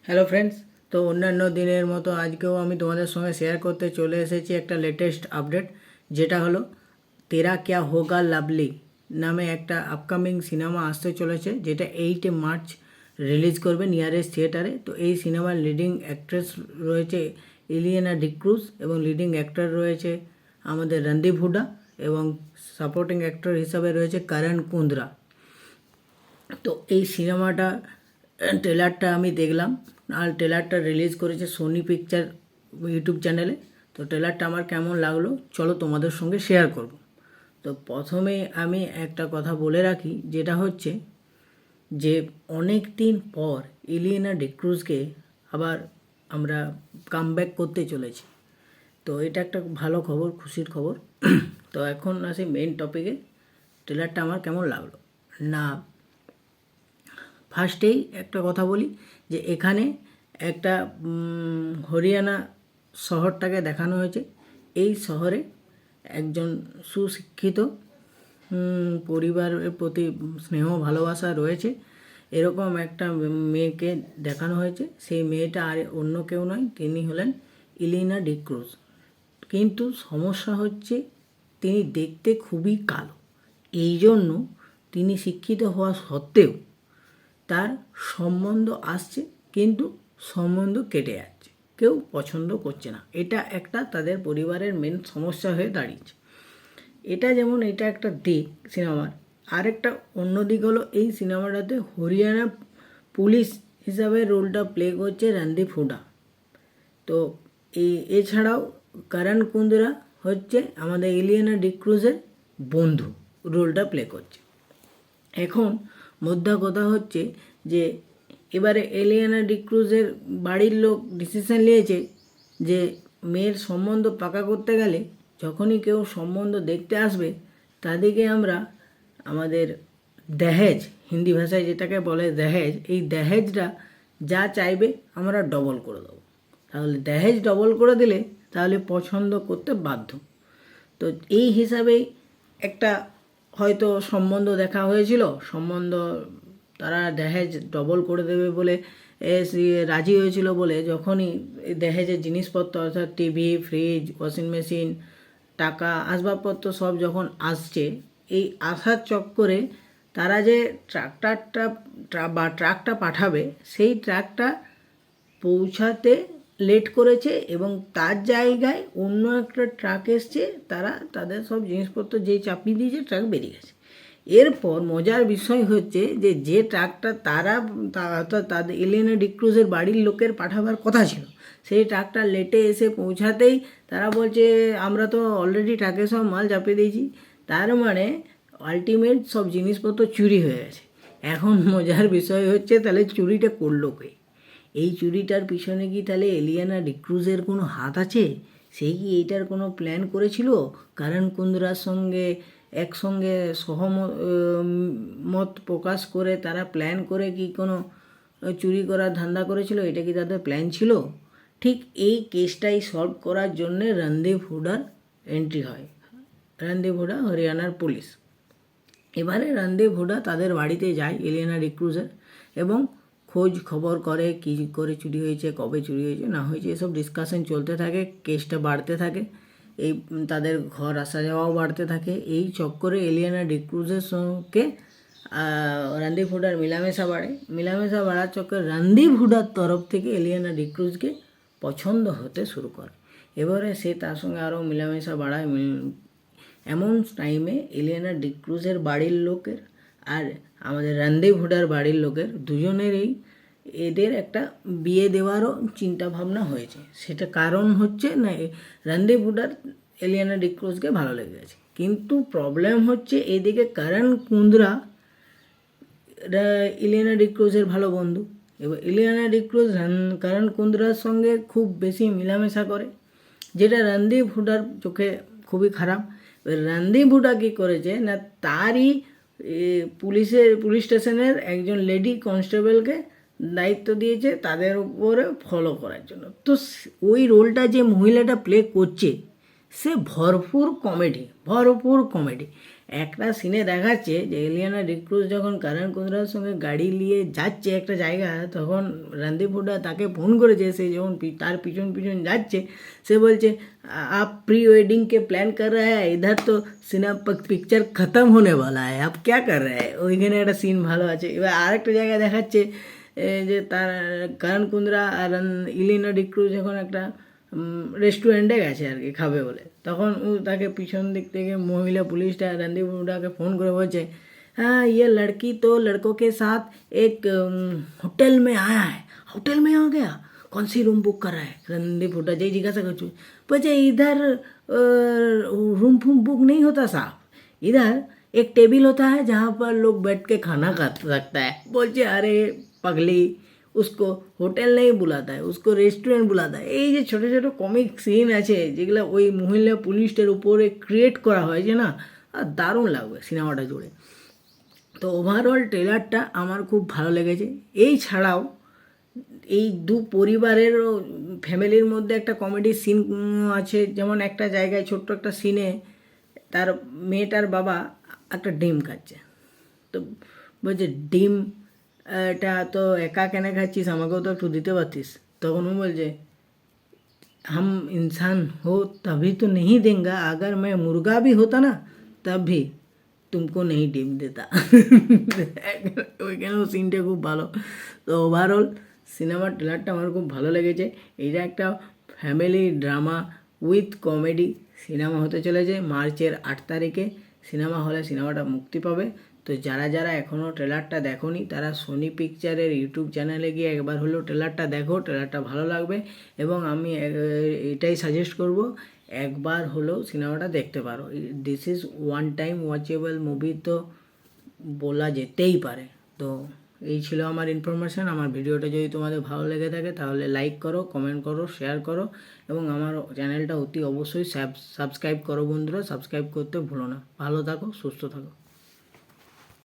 Hello friends, তো অন্যান্য দিনের মতো আজকেও আমি তোমাদের সঙ্গে শেয়ার করতে চলে এসেছি একটা লেটেস্ট আপডেট, যেটা হলো তেরা ক্যা হোগা লাভলি নামে একটা আপকামিং সিনেমা আসতে চলেছে, যেটা 8 মার্চ রিলিজ করবে নিয়ারেস্ট থিয়েটারে। তো এই সিনেমার লিডিং অ্যাক্ট্রেস রয়েছে ইলিয়ানা ডিক্রুজ এবং লিডিং অ্যাক্টর রয়েছে আমাদের রণদীপ হুডা এবং সাপোর্টিং অ্যাক্টর হিসাবে রয়েছে করণ কুন্দ্রা। তো এই সিনেমাটা ট্রেলারটা আমি দেখলাম, আর ট্রেলারটা রিলিজ করেছে সোনি পিকচার ইউটিউব চ্যানেলে। তো ট্রেলারটা আমার কেমন লাগলো চলো তোমাদের সঙ্গে শেয়ার করব। তো প্রথমে আমি একটা কথা বলে রাখি, যেটা হচ্ছে যে অনেক দিন পর ইলিয়ানা ডিক্রুজকে আবার আমরা কামব্যাক করতে চলেছি। তো এটা একটা ভালো খবর, খুশির খবর। তো এখন আসি মেইন টপিকে, ট্রেলারটা আমার কেমন লাগলো না। ফার্স্টেই একটা কথা বলি যে এখানে একটা হরিয়ানা শহরটাকে দেখানো হয়েছে। এই শহরে একজন সুশিক্ষিত পরিবারের প্রতি স্নেহ ভালোবাসা রয়েছে, এরকম একটা মেয়েকে দেখানো হয়েছে। সেই মেয়েটা আর অন্য কেউ নয়, তিনি হলেন ইলিয়ানা ডিক্রুজ। কিন্তু সমস্যা হচ্ছে তিনি দেখতে খুবই কালো। এই জন্য তিনি শিক্ষিত হওয়া সত্ত্বেও তার সম্বন্ধ আসছে, কিন্তু সম্বন্ধ কেটে যাচ্ছে, কেউ পছন্দ করছে না। এটা একটা তাদের পরিবারের মেন সমস্যা হয়ে দাঁড়িয়েছে। এটা যেমন এটা একটা দিক সিনেমার। আরেকটা অন্য দিক হলো এই সিনেমাটাতে হরিয়ানা পুলিশ হিসাবে রোলটা প্লে করছে রণদীপ হুডা। তো এছাড়াও করণ কুন্দ্রা হচ্ছে আমাদের ইলিয়ানা ডিক্রুজের বন্ধু, রোলটা প্লে করছে। এখন মোদ্দা কথা হচ্ছে যে এবারে ইলিয়ানা ডিক্রুজের বাড়ির লোক ডিসিশন নিয়েছে যে মেয়ের সম্বন্ধ পাকা করতে গেলে যখনই কেউ সম্বন্ধ দেখতে আসবে তাদেরকে আমরা আমাদের দহেজ, হিন্দি ভাষায় যেটাকে বলে দহেজ, এই দহেজটা যা চাইবে আমরা ডবল করে দেবো। তাহলে দহেজ ডবল করে দিলে তাহলে পছন্দ করতে বাধ্য। তো এই হিসাবেই একটা হয়তো সম্বন্ধ দেখা হয়েছিল, সম্বন্ধ তারা দহেজ ডবল করে দেবে বলে রাজি হয়েছিল বলে যখনই দহেজের জিনিসপত্র অর্থাৎ টিভি, ফ্রিজ, ওয়াশিং মেশিন, টাকা, আসবাবপত্র সব যখন আসছে, এই আসার চক্করে তারা যে ট্রাকটা পাঠাবে, সেই ট্রাকটা পৌঁছাতে লেট করেছে এবং তার জায়গায় অন্য একটা ট্রাক এসছে, তারা তাদের সব জিনিসপত্র যেই চাপিয়ে দিয়েছে ট্রাক বেরিয়ে গেছে। এরপর মজার বিষয় হচ্ছে যে ট্রাকটা অর্থাৎ তাদের ইলিয়ানা ডিক্রুজের বাড়ির লোকের পাঠাবার কথা ছিল, সেই ট্রাকটা লেটে এসে পৌঁছাতেই তারা বলছে আমরা তো অলরেডি ট্রাকে সব মাল চাপিয়ে দিয়েছি। তার মানে আলটিমেট সব জিনিসপত্র চুরি হয়ে গেছে। এখন মজার বিষয় হচ্ছে তাহলে চুরিটা করলো কে? এই চুরিটার পিছনে কি তাহলে ইলিয়ানা ডিক্রুজের কোনো হাত আছে? সেই কি এইটার কোনো প্ল্যান করেছিল? করণ কুন্দ্রার সঙ্গে একসঙ্গে সহমত প্রকাশ করে তারা প্ল্যান করে কি কোনো চুরি করার ধান্দা করেছিল? এটা কি তাদের প্ল্যান ছিল? ঠিক এই কেসটাই সলভ করার জন্যে রণদীপ হুডার এন্ট্রি হয়। রণদীপ হুডা হরিয়ানার পুলিশ। এবারে রণদীপ হুডা তাদের বাড়িতে যায় ইলিয়ানা ডিক্রুজের এবং খোঁজ খবর করে, কী করে চুরি হয়েছে, কবে চুরি হয়েছে না হয়েছে, এসব ডিসকাশন চলতে থাকে। কেসটা বাড়তে থাকে, এই তাদের ঘর আসা যাওয়াও বাড়তে থাকে। এই চক্করে ইলিয়ানা ডিক্রুজের সঙ্গে রণদীপ হুডার মিলামেশা বাড়ার চক্করে রণদীপ হুডার তরফ থেকে ইলিয়ানা ডিক্রুজকে পছন্দ হতে শুরু করে। এবারে সে তার সঙ্গে আরও মিলামেশা বাড়ায়। এমন টাইমে ইলিয়ানা ডিক্রুজের বাড়ির লোকের আর আমাদের রণদীপ হুডার বাড়ির লোকের দুজনেরই এদের একটা বিয়ে দেওয়ারও চিন্তা ভাবনা হয়েছে। সেটা কারণ হচ্ছে না, রণদীপ হুডার ইলিয়ানা ডিক্রুজকে ভালো লেগে গেছে। কিন্তু প্রবলেম হচ্ছে এদিকে করণ কুন্দ্রা ইলিয়ানা ডিক্রুজের ভালো বন্ধু। এবার ইলিয়ানা ডিক্রুজ করণ কুন্দ্রার সঙ্গে খুব বেশি মিলামেশা করে, যেটা রণদীপ হুডার চোখে খুবই খারাপ। রণদীপ হুডা কী করেছে না, তারই পুলিশ স্টেশনের একজন লেডি কনস্টেবলকে দায়িত্ব দিয়েছে তাদের উপরে ফলো করার জন্য। তো ওই রোলটা যে মহিলাটা প্লে করছে সে ভরপুর কমেডি। একটা সিনে দেখাচ্ছে যে ইলিয়ানা ডিক্রুজ যখন করণ কুন্দ্রার সঙ্গে গাড়ি নিয়ে যাচ্ছে একটা জায়গা, তখন রণদীপ হুডা তাকে ফোন করেছে। সে যখন তার পিছন পিছন যাচ্ছে, সে বলছে आप प्री वेडिंग के प्लान कर रहे हैं, इधर तो सिनेमा पिक्चर खत्म होने वाला है, आप क्या कर रहे हैं। ওইখানে একটা সিন ভালো আছে। এবার আরেকটা জায়গায় দেখাচ্ছে যে তার করণ কুন্দ্রা আর ইলিয়ানা ডিক্রুজ যখন একটা রেস্টুরেন্টে গেছে আর কি খাবে বলে, তখন ও তাকে পিছন দিক থেকে মহিলা পুলিশটা রণদীপ হুডাকে ফোন করে বলছে, हाँ ये लड़की तो लड़कों के साथ एक होटल में आया है। होटल में आ गया, कौन सी रूम बुक कर रहा है। रणदीप हुड्डा जय जिज्ञासा कर बोले इधर रूम फूम बुक नहीं होता साहब, इधर एक टेबल होता है जहाँ पर लोग बैठ के खाना खा सकता है। बोलছে अरे पगली, उसको হোটেল নেই বুলাতা হয়, उसको রেস্টুরেন্ট বুলাতা হয়। এই যে ছোটো ছোটো কমিক সিন আছে যেগুলো ওই মহিলা পুলিশটার উপরে ক্রিয়েট করা হয়েছে না, আর দারুণ লাগবে সিনেমাটা জুড়ে। তো ওভারঅল ট্রেলারটা আমার খুব ভালো লেগেছে। এই ছাড়াও এই দু পরিবারের ফ্যামিলির মধ্যে একটা কমেডি সিন আছে। যেমন একটা জায়গায় ছোট্ট একটা সিনে তার মেয়েটার বাবা একটা ডিম খাচ্ছে, তো বলছে ডিম এটা তো একা কেন খাচ্ছিস, আমাকেও তো একটু দিতে পারতিস। তখন ও বলছে हम इंसान हो तभी तो नहीं देंगे, अगर मैं मुर्गा भी होता ना तब भी तुमको नहीं ডিম দেতা। ওইখানেও সিনটা খুব ভালো। তো ওভারঅল সিনেমার ট্রেলারটা আমার খুব ভালো লেগেছে। এটা একটা family drama with comedy cinema হতে চলেছে। মার্চের 8 তারিখে সিনেমা হলে সিনেমাটা মুক্তি পাবে। তো যারা যারা এখনও ট্রেলারটা দেখোনি তারা সোনি পিকচারের ইউটিউব চ্যানেলে গিয়ে একবার হলেও ট্রেলারটা দেখো, ট্রেলারটা ভালো লাগবে। এবং আমি এটাই সাজেস্ট করব, একবার হলেও সিনেমাটা দেখতে পারো। This is one time watchable movie, তো বলা যেতেই পারে। তো এই ছিল আমার ইনফরমেশান। আমার ভিডিওটা যদি তোমাদের ভালো লেগে থাকে তাহলে লাইক করো, কমেন্ট করো, শেয়ার করো এবং আমার চ্যানেলটা অতি অবশ্যই সাবস্ক্রাইব করো বন্ধুরা। সাবস্ক্রাইব করতে ভুলো না। ভালো থাকো, সুস্থ থাকো।